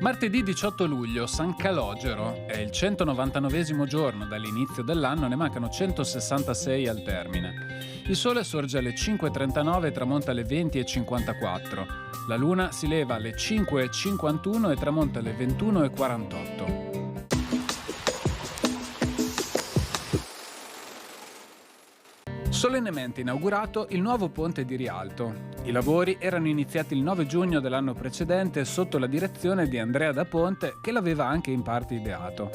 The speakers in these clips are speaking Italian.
Martedì 18 luglio, San Calogero, è il 199esimo giorno dall'inizio dell'anno, ne mancano 166 al termine. Il sole sorge alle 5.39 e tramonta alle 20.54. La luna si leva alle 5.51 e tramonta alle 21.48. Solennemente inaugurato il nuovo ponte di Rialto. I lavori erano iniziati il 9 giugno dell'anno precedente sotto la direzione di Andrea da Ponte, che l'aveva anche in parte ideato.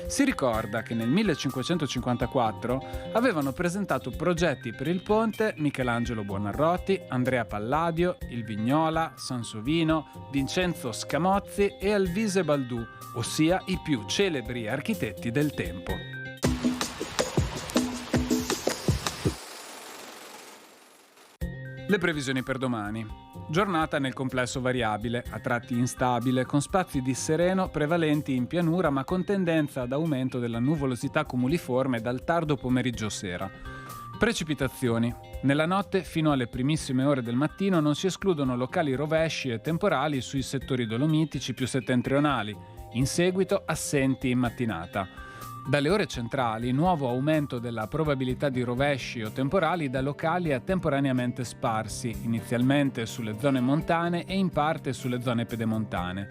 Si ricorda che nel 1554 avevano presentato progetti per il ponte Michelangelo Buonarroti, Andrea Palladio, il Vignola, Sansovino, Vincenzo Scamozzi e Alvise Baldù, ossia i più celebri architetti del tempo. Le previsioni per domani. Giornata nel complesso variabile, a tratti instabile, con spazi di sereno prevalenti in pianura ma con tendenza ad aumento della nuvolosità cumuliforme dal tardo pomeriggio sera. Precipitazioni. Nella notte fino alle primissime ore del mattino non si escludono locali rovesci e temporali sui settori dolomitici più settentrionali, in seguito assenti in mattinata. Dalle ore centrali, nuovo aumento della probabilità di rovesci o temporali da locali a temporaneamente sparsi, inizialmente sulle zone montane e in parte sulle zone pedemontane.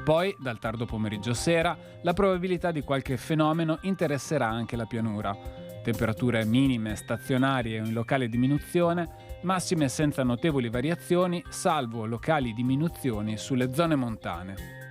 Poi, dal tardo pomeriggio sera, la probabilità di qualche fenomeno interesserà anche la pianura. Temperature minime, stazionarie o in locale diminuzione, massime senza notevoli variazioni, salvo locali diminuzioni sulle zone montane.